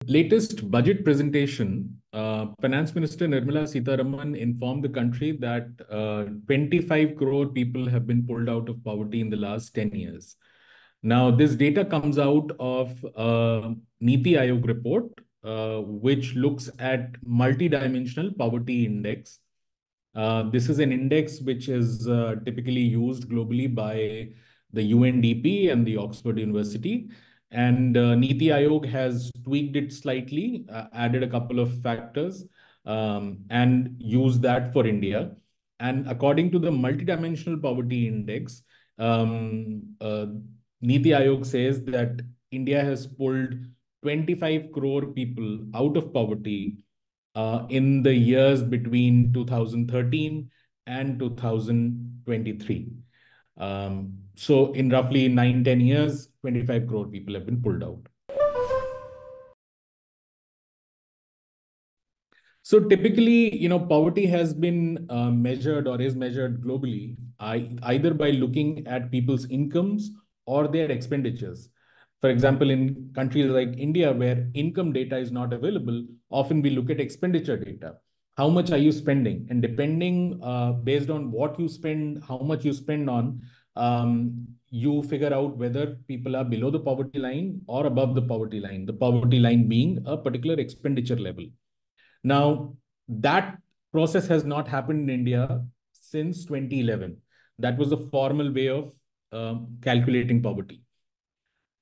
latest budget presentation, Finance Minister Nirmala Sitharaman informed the country that 25 crore people have been pulled out of poverty in the last 10 years. Now, this data comes out of Niti Aayog report, which looks at multidimensional poverty index. This is an index which is typically used globally by the UNDP and the Oxford University. And Niti Aayog has tweaked it slightly, added a couple of factors, and used that for India. And according to the Multidimensional Poverty Index, Niti Aayog says that India has pulled 25 crore people out of poverty in the years between 2013 and 2023. So in roughly 9-10 years, 25 crore people have been pulled out. So typically, poverty has been measured or is measured globally, either by looking at people's incomes or their expenditures. For example, in countries like India, where income data is not available, often we look at expenditure data. How much are you spending? And depending, based on what you spend, how much you spend on, you figure out whether people are below the poverty line or above the poverty line, the poverty line being a particular expenditure level. Now, that process has not happened in India since 2011. That was the formal way of calculating poverty.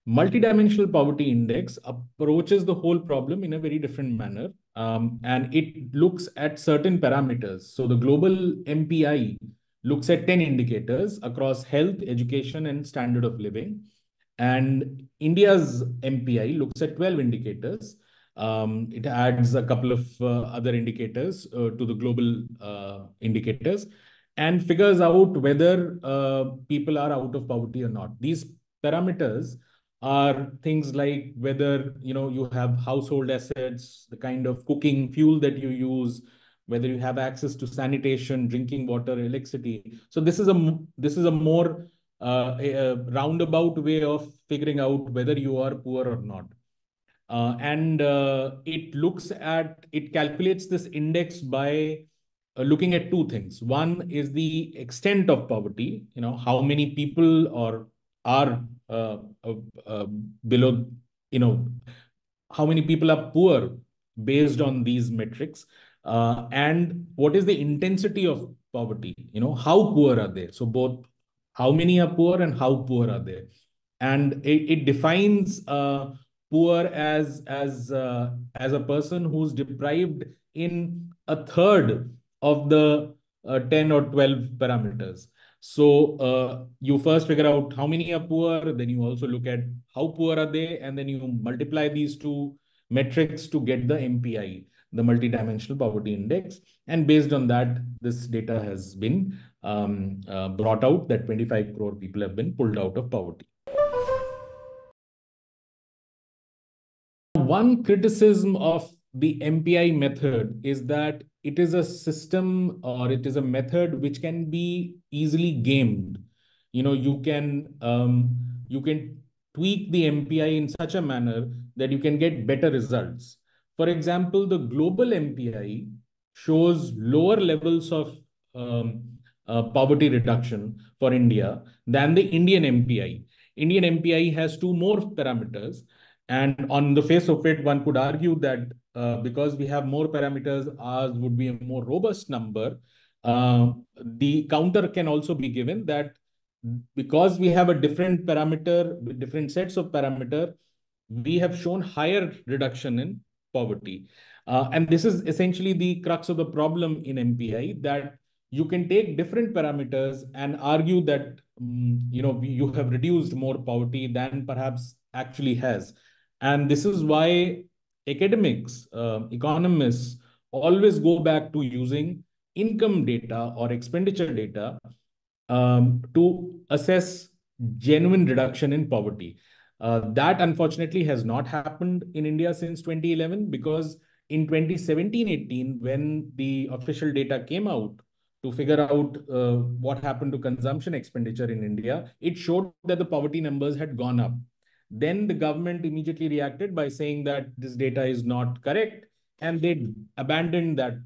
Multidimensional Poverty Index approaches the whole problem in a very different manner, and it looks at certain parameters. So the global MPI looks at 10 indicators across health, education, and standard of living. And India's MPI looks at 12 indicators. It adds a couple of other indicators to the global indicators and figures out whether people are out of poverty or not. These parameters are things like whether you have household assets, the kind of cooking fuel that you use, whether you have access to sanitation, drinking water, electricity. So this is a more a roundabout way of figuring out whether you are poor or not. And it calculates this index by looking at two things. One is the extent of poverty, how many people are below, how many people are poor based on these metrics, and what is the intensity of poverty, how poor are they? So both how many are poor and how poor are they? And it defines poor as a person who's deprived in a third of the 10 or 12 parameters. So you first figure out how many are poor, then you also look at how poor are they, and then you multiply these two metrics to get the MPI, the Multidimensional Poverty Index. And based on that, this data has been brought out that 25 crore people have been pulled out of poverty. One criticism of the MPI method is that it is a system or it is a method which can be easily gamed. You can tweak the MPI in such a manner that you can get better results. For example, the global MPI shows lower levels of poverty reduction for India than the Indian MPI. Indian MPI has two more parameters. And on the face of it, one could argue that because we have more parameters, ours would be a more robust number. The counter can also be given that because we have a different parameter with different sets of parameter, we have shown higher reduction in poverty. And this is essentially the crux of the problem in MPI, that you can take different parameters and argue that you have reduced more poverty than perhaps actually has. And this is why academics, economists always go back to using income data or expenditure data to assess genuine reduction in poverty. That unfortunately has not happened in India since 2011, because in 2017-18, when the official data came out to figure out what happened to consumption expenditure in India, it showed that the poverty numbers had gone up. Then the government immediately reacted by saying that this data is not correct, and they abandoned that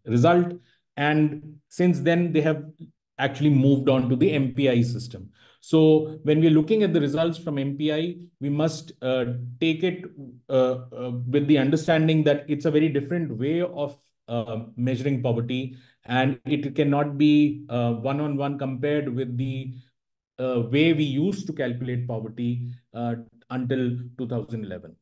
result. And since then, they have actually moved on to the MPI system. So when we're looking at the results from MPI, we must take it with the understanding that it's a very different way of measuring poverty, and it cannot be one-on-one compared with the way we used to calculate poverty until 2011.